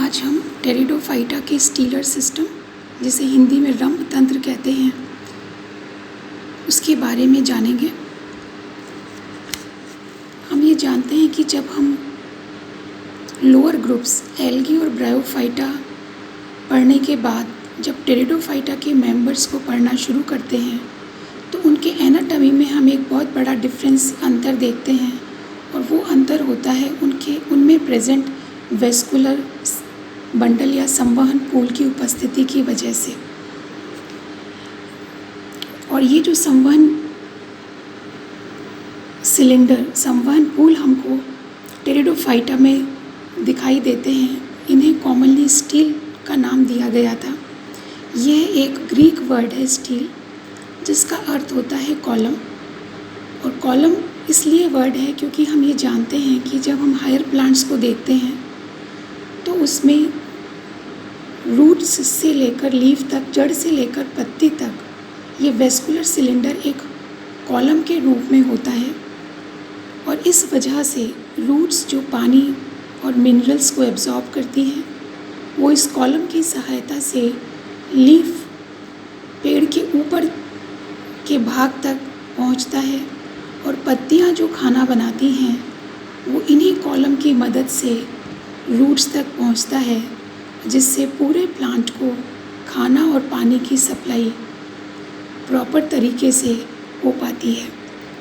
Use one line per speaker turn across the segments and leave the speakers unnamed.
आज हम टेरिडोफाइटा के स्टीलर सिस्टम, जिसे हिंदी में रंभ तंत्र कहते हैं, उसके बारे में जानेंगे। हम ये जानते हैं कि जब हम लोअर ग्रुप्स एल्गी और ब्रायोफाइटा पढ़ने के बाद जब टेरिडोफाइटा के मेंबर्स को पढ़ना शुरू करते हैं तो उनके एनाटॉमी में हम एक बहुत बड़ा अंतर देखते हैं, और वो अंतर होता है उनमें प्रेजेंट वेस्कुलर बंडल या संवहन पूल की उपस्थिति की वजह से। और ये जो संवहन पूल हमको टेरिडोफाइटा में दिखाई देते हैं, इन्हें कॉमनली स्टील का नाम दिया गया था। यह एक ग्रीक वर्ड है स्टील, जिसका अर्थ होता है कॉलम। और कॉलम इसलिए वर्ड है क्योंकि हम ये जानते हैं कि जब हम हायर प्लांट्स को देखते हैं तो उसमें रूट्स से लेकर लीफ तक, जड़ से लेकर पत्ती तक, ये वेस्कुलर सिलेंडर एक कॉलम के रूप में होता है। और इस वजह से रूट्स जो पानी और मिनरल्स को एब्जॉर्ब करती हैं, वो इस कॉलम की सहायता से लीफ पेड़ के ऊपर के भाग तक पहुंचता है, और पत्तियां जो खाना बनाती हैं वो इन्हीं कॉलम की मदद से रूट्स तक पहुंचता है, जिससे पूरे प्लांट को खाना और पानी की सप्लाई प्रॉपर तरीके से हो पाती है।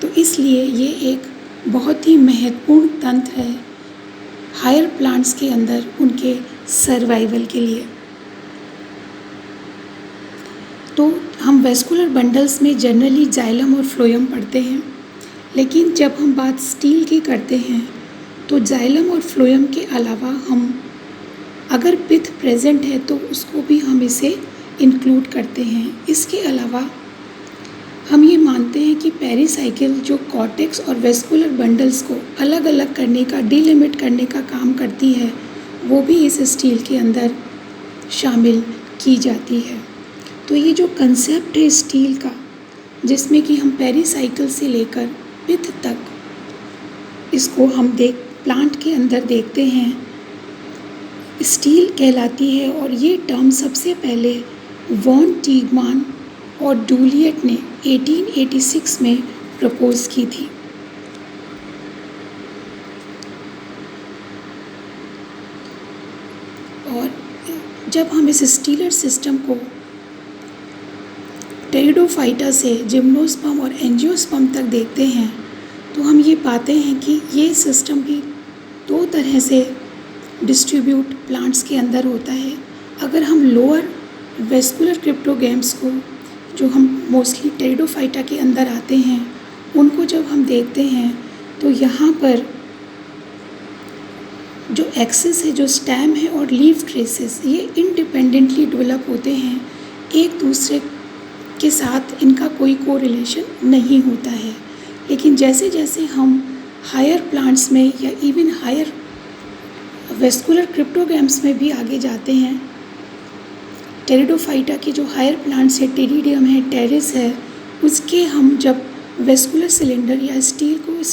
तो इसलिए ये एक बहुत ही महत्वपूर्ण तंत्र है हायर प्लांट्स के अंदर उनके सर्वाइवल के लिए। तो हम वेस्कुलर बंडल्स में जनरली जाइलम और फ्लोएम पढ़ते हैं, लेकिन जब हम बात स्टील की करते हैं तो जाइलम और फ्लोएम के अलावा हम अगर पिथ प्रेजेंट है तो उसको भी हम इसे इंक्लूड करते हैं। इसके अलावा हम ये मानते हैं कि पेरिसाइकिल जो कॉर्टेक्स और वेस्कुलर बंडल्स को अलग अलग करने का, डिलिमिट करने का काम करती है, वो भी इस स्टील के अंदर शामिल की जाती है। तो ये जो कंसेप्ट है स्टील का, जिसमें कि हम पेरिसाइकिल से लेकर पिथ तक इसको हम प्लांट के अंदर देखते हैं, स्टील कहलाती है। और ये टर्म सबसे पहले वॉन टीगमान और डूलिएट ने 1886 में प्रपोज की थी। और जब हम इस स्टीलर सिस्टम को टेरिडोफाइटा से जिम्नोस्पर्म और एंजियोस्पर्म तक देखते हैं तो हम ये पाते हैं कि ये सिस्टम भी दो तरह से डिस्ट्रीब्यूट प्लांट्स के अंदर होता है। अगर हम लोअर वेस्कुलर क्रिप्टोगैम्स को, जो हम मोस्टली टेरिडोफाइटा के अंदर आते हैं, उनको जब हम देखते हैं तो यहाँ पर जो एक्सिस है, जो स्टेम है और लीफ ट्रेसेस, ये इंडिपेंडेंटली डेवलप होते हैं, एक दूसरे के साथ इनका कोई कोरिलेशन नहीं होता है। लेकिन जैसे जैसे हम हायर प्लांट्स में या इवन हायर वेस्कुलर क्रिप्टोगैम्स में भी आगे जाते हैं, टेरिडोफाइटा के जो हायर प्लांट्स है, टेरिडियम है, टेरिस है, उसके हम जब वेस्कुलर सिलेंडर या स्टील को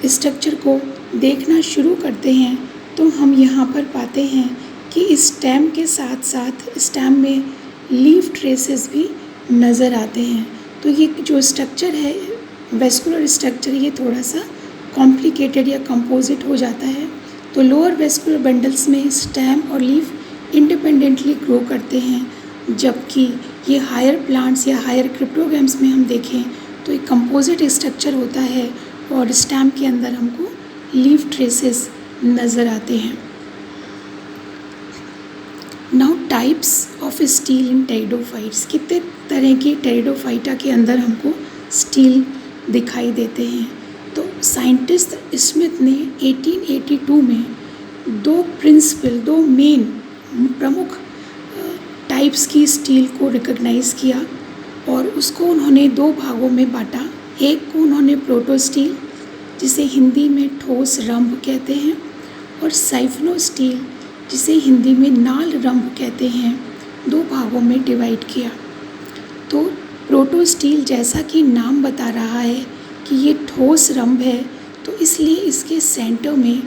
स्ट्रक्चर को देखना शुरू करते हैं तो हम यहाँ पर पाते हैं कि स्टेम के साथ साथ स्टेम में लीफ ट्रेसेस भी नज़र आते हैं। तो ये जो स्ट्रक्चर है, वेस्कुलर स्ट्रक्चर, ये थोड़ा सा कॉम्प्लिकेटेड या कंपोजिट हो जाता है। तो लोअर वेस्कुलर बंडल्स में स्टेम और लीफ इंडिपेंडेंटली ग्रो करते हैं, जबकि ये हायर प्लांट्स या हायर क्रिप्टोगैम्स में हम देखें तो एक कंपोजिट स्ट्रक्चर होता है और स्टेम के अंदर हमको लीफ ट्रेसेस नज़र आते हैं। Now types of steel in pteridophytes, कितने तरह की टेरिडोफाइटा के अंदर हमको स्टील दिखाई देते हैं। तो साइंटिस्ट स्मिथ ने 1882 में दो मेन प्रमुख टाइप्स की स्टील को रिकॉग्नाइज़ किया और उसको उन्होंने दो भागों में बांटा। एक को उन्होंने प्रोटो स्टील, जिसे हिंदी में ठोस रंभ कहते हैं, और साइफनो स्टील, जिसे हिंदी में नाल रंभ कहते हैं, दो भागों में डिवाइड किया। तो प्रोटो स्टील, जैसा कि नाम बता रहा है कि ये ठोस रंभ है, तो इसलिए इसके सेंटर में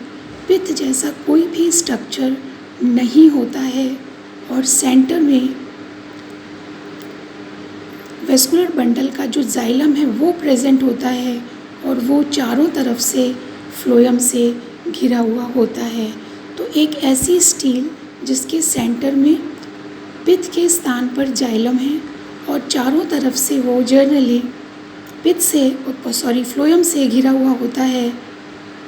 पित्त जैसा कोई भी स्ट्रक्चर नहीं होता है और सेंटर में वेस्कुलर बंडल का जो जाइलम है वो प्रेजेंट होता है और वो चारों तरफ से फ्लोएम से घिरा हुआ होता है। तो एक ऐसी स्टील जिसके सेंटर में पित्त के स्थान पर जाइलम है और चारों तरफ से वो जनरली पित्त से फ्लोएम से घिरा हुआ होता है,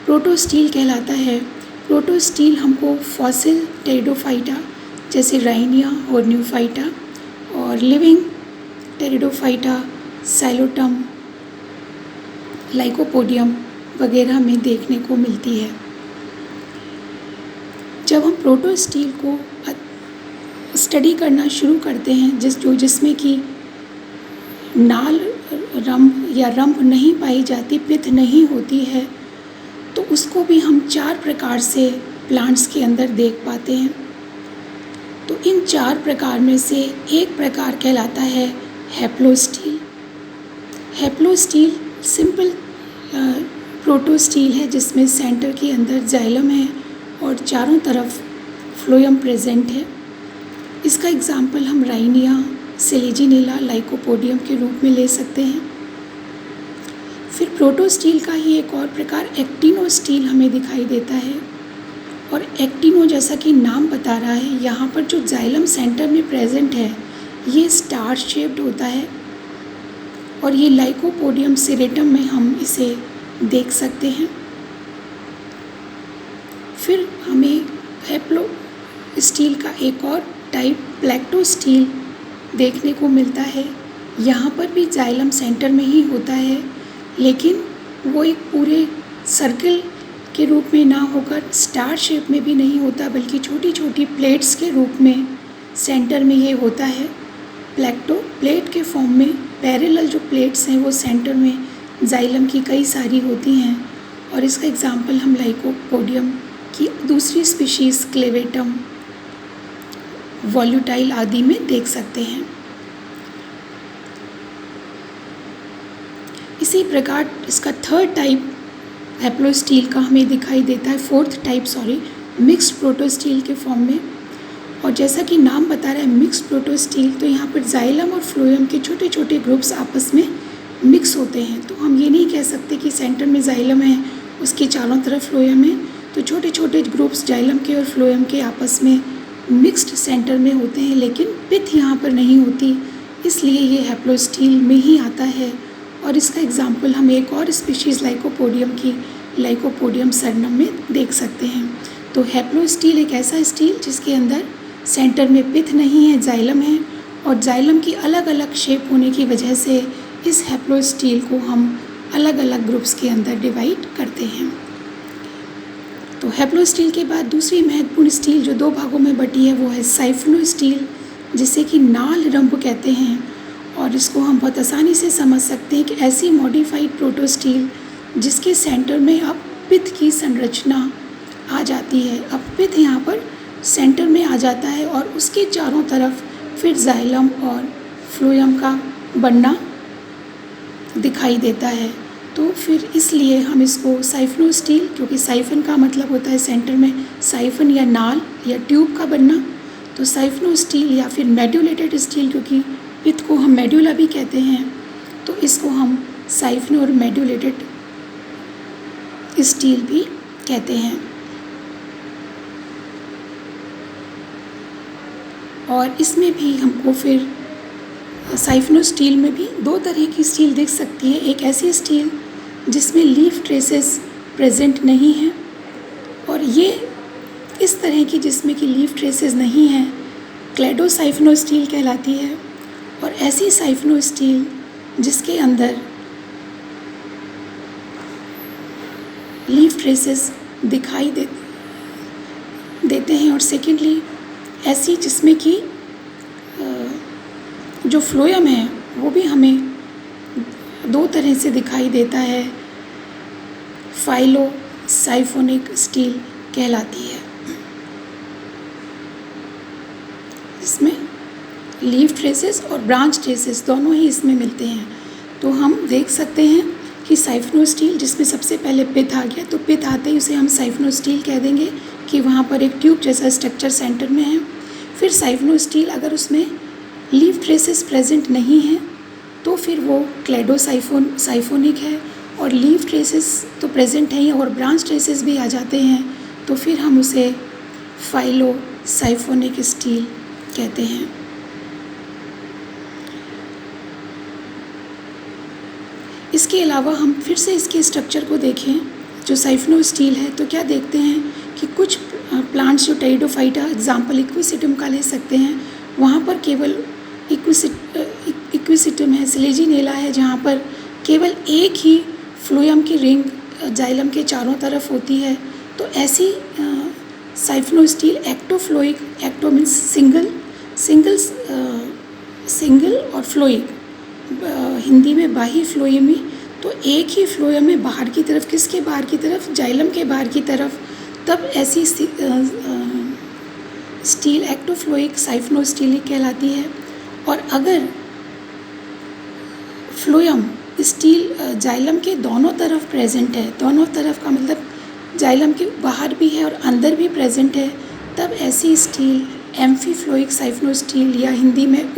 प्रोटोस्टील कहलाता है। प्रोटोस्टील हमको फॉसिल टेरिडोफाइटा जैसे राइनिया और न्यूफाइटा और लिविंग टेरिडोफाइटा, साइलोटम, लाइकोपोडियम वगैरह में देखने को मिलती है। जब हम प्रोटोस्टील को स्टडी करना शुरू करते हैं जिसमें कि नाल रंभ या रंभ नहीं पाई जाती, पित्त नहीं होती है, तो उसको भी हम 4 प्रकार से प्लांट्स के अंदर देख पाते हैं। तो इन 4 प्रकार में से एक प्रकार कहलाता है हैप्लोस्टील। हैप्लोस्टील सिंपल प्रोटोस्टील है जिसमें सेंटर के अंदर जाइलम है और चारों तरफ फ्लोएम प्रेजेंट है। इसका एग्जाम्पल हम राइनिया, सेलेजिनेला, लाइकोपोडियम के रूप में ले सकते हैं। फिर प्रोटोस्टील का ही एक और प्रकार एक्टिनोस्टील हमें दिखाई देता है और एक्टिनो जैसा कि नाम बता रहा है, यहाँ पर जो जाइलम सेंटर में प्रेजेंट है ये स्टार शेप्ड होता है और ये लाइकोपोडियम सिरेटम में हम इसे देख सकते हैं। फिर हमें हैप्लोस्टील का एक और टाइप प्लेक्टोस्टील देखने को मिलता है। यहाँ पर भी जाइलम सेंटर में ही होता है, लेकिन वो एक पूरे सर्कल के रूप में ना होकर स्टार शेप में भी नहीं होता, बल्कि छोटी छोटी प्लेट्स के रूप में सेंटर में ये होता है। प्लेट के फॉर्म में पैरेलल जो प्लेट्स हैं वो सेंटर में जाइलम की कई सारी होती हैं और इसका एग्जाम्पल हम लाइकोपोडियम की दूसरी स्पीशीज़ क्लेवेटम, वॉल्यूटाइल आदि में देख सकते हैं। इसी प्रकार इसका थर्ड टाइप हैप्लोस्टील का हमें दिखाई देता है, फोर्थ टाइप मिक्स्ड प्रोटोस्टील के फॉर्म में। और जैसा कि नाम बता रहा है मिक्स्ड प्रोटोस्टील, तो यहाँ पर जाइलम और फ्लोएम के छोटे छोटे ग्रुप्स आपस में मिक्स होते हैं। तो हम ये नहीं कह सकते कि सेंटर में जाइलम है उसके चारों तरफ फ्लोएम है, तो छोटे छोटे ग्रुप्स जाइलम के और फ्लोएम के आपस में मिक्स्ड सेंटर में होते हैं, लेकिन पित्त यहाँ पर नहीं होती, इसलिए ये हैप्लोस्टील में ही आता है। और इसका एग्जाम्पल हम एक और स्पीशीज़ लाइकोपोडियम की लाइकोपोडियम सरनम में देख सकते हैं। तो हैप्लोस्टील एक ऐसा स्टील जिसके अंदर सेंटर में पित्त नहीं है, जाइलम है, और जाइलम की अलग अलग शेप होने की वजह से इस हैप्लोस्टील को हम अलग अलग ग्रुप्स के अंदर डिवाइड करते हैं। तो हैप्लोस्टील के बाद दूसरी महत्वपूर्ण स्टील जो 2 भागों में बटी है वो है साइफिनोस्टील, जिसे कि नाल रंभ कहते हैं। और इसको हम बहुत आसानी से समझ सकते हैं कि ऐसी मॉडिफाइड प्रोटोस्टील जिसके सेंटर में अब पित्त की संरचना आ जाती है। अब पित्त यहाँ पर सेंटर में आ जाता है और उसके चारों तरफ फिर जाइलम और फ्लोएम का बनना दिखाई देता है। तो फिर इसलिए हम इसको साइफिनोस्टील, क्योंकि साइफन का मतलब होता है सेंटर में साइफन या नाल या ट्यूब का बनना, तो साइफिनोस्टील या फिर मेड्यूलेटेड स्टील, क्योंकि पित्त को हम मेड्यूला भी कहते हैं, तो इसको हम साइफिनो और मेड्यूलेटेड स्टील भी कहते हैं। और इसमें भी हमको फिर साइफिनोस्टील में भी 2 तरह की स्टील दिख सकती है। एक ऐसी स्टील जिसमें लीफ ट्रेसेस प्रेजेंट नहीं हैं, और ये इस तरह की जिसमें कि लीफ ट्रेसेस नहीं हैं क्लेडोसाइफिनोस्टील कहलाती है। और ऐसी साइफिनोस्टील जिसके अंदर लीफ ट्रेसेस दिखाई देते हैं। और सेकेंडली ऐसी जिसमें कि जो फ्लोएम है वो भी हमें 2 तरह से दिखाई देता है, फाइलोसाइफोनिक स्टील कहलाती है। इसमें लीफ ट्रेसेस और ब्रांच ट्रेसेस दोनों ही इसमें मिलते हैं। तो हम देख सकते हैं कि साइफिनोस्टील, जिसमें सबसे पहले पिथ आ गया, तो पिथ आते ही उसे हम साइफिनोस्टील कह देंगे कि वहाँ पर एक ट्यूब जैसा स्ट्रक्चर सेंटर में है। फिर साइफिनोस्टील अगर उसमें लीफ ट्रेसेस प्रेजेंट नहीं हैं तो फिर वो क्लेडोसाइफोनिक है, और लीफ ट्रेसेस तो प्रेजेंट हैं ही और ब्रांच ट्रेसेस भी आ जाते हैं तो फिर हम उसे फाइलोसाइफोनिक स्टील कहते हैं। इसके अलावा हम फिर से इसके स्ट्रक्चर को देखें, जो साइफिनोस्टील है, तो क्या देखते हैं कि कुछ प्लांट्स जो टेरिडोफाइटा एग्जाम्पल इक्विसिटम का ले सकते हैं, वहाँ पर केवल इक्विसिटम है, सिलेजिनेला है, जहाँ पर केवल एक ही फ्लोएम की रिंग जाइलम के चारों तरफ होती है। तो ऐसी साइफिनोस्टील एक्टोफ्लोइक, एक्टो मीन्स सिंगल और फ्लोइक, हिंदी में बाही फ्लोएमी, तो एक ही फ्लोएम में बाहर की तरफ, किसके बाहर की तरफ, जाइलम के बाहर की तरफ, तब ऐसी स्टील एक्टोफ्लोइक साइफिनोस्टील कहलाती है। और अगर फ्लोएम स्टील जाइलम के दोनों तरफ प्रेजेंट है, दोनों तरफ का मतलब जाइलम के बाहर भी है और अंदर भी प्रेजेंट है, तब ऐसी स्टील एम्फीफ्लोइक साइफिनोस्टील या हिंदी में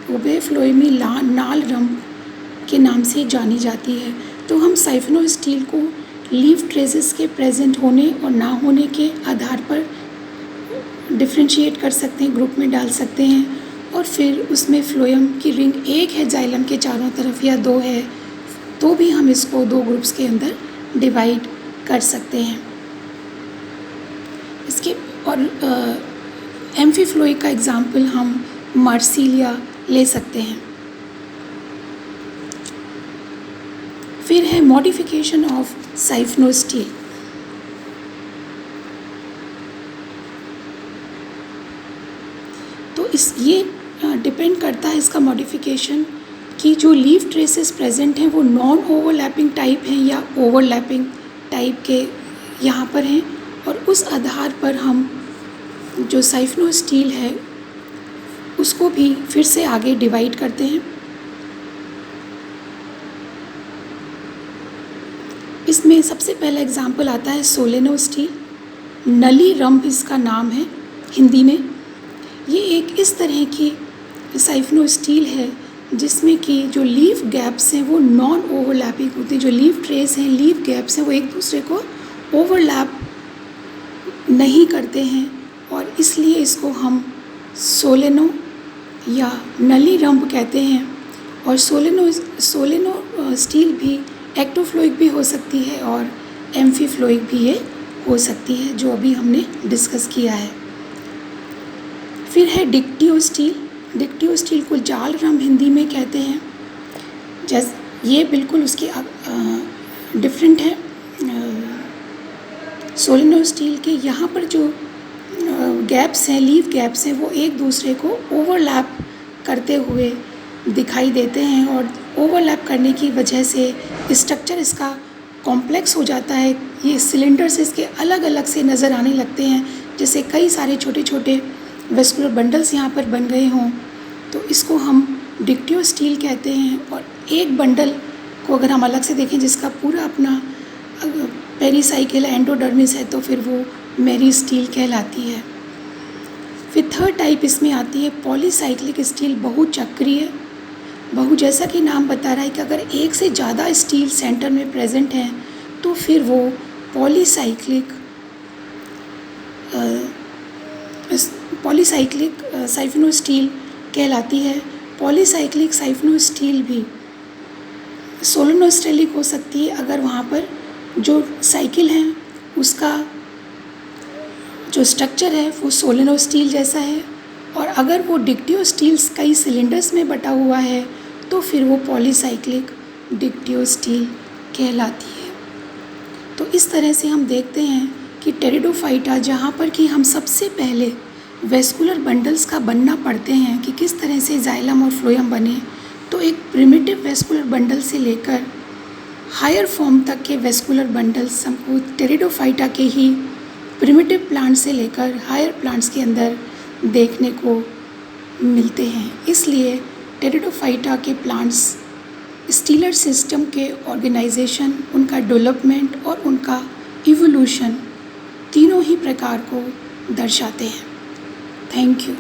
उभयफ्लोएमी नाल रंग के नाम से जानी जाती है। तो हम साइफिनोस्टील को लीफ ट्रेसेस के प्रेजेंट होने और ना होने के आधार पर डिफ्रेंशिएट कर सकते हैं, ग्रुप में डाल सकते हैं, और फिर उसमें फ्लोएम की रिंग एक है जाइलम के चारों तरफ या दो है, तो भी हम इसको दो ग्रुप्स के अंदर डिवाइड कर सकते हैं। इसके और एम्फीफ्लोइक का एग्जाम्पल हम मार्सिलिया ले सकते हैं। फिर है मॉडिफिकेशन ऑफ साइफिनोस्टील। तो ये डिपेंड करता है इसका मॉडिफिकेशन कि जो लीफ ट्रेसेस प्रेजेंट हैं वो नॉन ओवरलैपिंग टाइप हैं या ओवरलैपिंग टाइप के यहाँ पर हैं, और उस आधार पर हम जो साइफिनोस्टील है उसको भी फिर से आगे डिवाइड करते हैं। इसमें सबसे पहला एग्जाम्पल आता है सोलेनोस्टील, नली रंभ इसका नाम है हिंदी में। ये एक इस तरह की साइफिनोस्टील है जिसमें कि जो लीफ गैप्स हैं वो नॉन ओवरलैपिंग होती है, जो लीफ ट्रेस हैं, लीफ गैप्स हैं, वो एक दूसरे को ओवरलैप नहीं करते हैं, और इसलिए इसको हम सोलेनो या नली रंभ कहते हैं। और सोलेनो स्टील भी एक्टोफ्लोइक भी हो सकती है और एम्फीफ्लोइक भी ये हो सकती है, जो अभी हमने डिस्कस किया है। फिर है डिक्टियोस्टील। डिक्टियोस्टील को जाल रंभ हिंदी में कहते हैं। ये बिल्कुल उसके डिफरेंट है सोलेनोस्टील के। यहाँ पर जो गैप्स हैं, लीफ गैप्स हैं, वो एक दूसरे को ओवरलैप करते हुए दिखाई देते हैं, और ओवरलैप करने की वजह से स्ट्रक्चर इसका कॉम्प्लेक्स हो जाता है। ये सिलेंडर्स इसके अलग अलग से नज़र आने लगते हैं, जैसे कई सारे छोटे छोटे वेस्कुलर बंडल्स यहाँ पर बन गए हों, तो इसको हम डिक्टियोस्टील कहते हैं। और एक बंडल को अगर हम अलग से देखें जिसका पूरा अपना पेरीसाइकिल एंडोडर्मिस है, तो फिर वो मेरिस्टील कहलाती है। फिर थर्ड टाइप इसमें आती है पॉलीसाइक्लिक स्टील, बहुचक्रीय। बहु जैसा कि नाम बता रहा है कि अगर एक से ज़्यादा स्टील सेंटर में प्रेजेंट हैं तो फिर वो पॉलीसाइक्लिक साइफिनोस्टील कहलाती है। पॉलीसाइक्लिक साइफिनोस्टील भी सोलेनोस्टेलिक हो सकती है अगर वहाँ पर जो साइकिल है उसका जो स्ट्रक्चर है वो सोलेनोस्टील जैसा है, और अगर वो डिक्टियोस्टील्स कई सिलेंडर्स में बटा हुआ है तो फिर वो पॉलीसाइक्लिक डिक्टियोस्टील कहलाती है। तो इस तरह से हम देखते हैं कि टेरिडोफाइटा, जहाँ पर कि हम सबसे पहले वेस्कुलर बंडल्स का बनना पढ़ते हैं कि किस तरह से जाइलम और फ्लोएम बने, तो एक प्रिमिटिव वेस्कुलर बंडल से लेकर हायर फॉर्म तक के वेस्कुलर बंडल्स हमको टेरिडोफाइटा के ही प्रिमिटिव प्लांट से लेकर हायर प्लांट्स के अंदर देखने को मिलते हैं। इसलिए टेरिडोफाइटा के प्लांट्स स्टीलर सिस्टम के ऑर्गेनाइजेशन, उनका डेवलपमेंट और उनका इवोल्यूशन तीनों ही प्रकार को दर्शाते हैं। Thank you.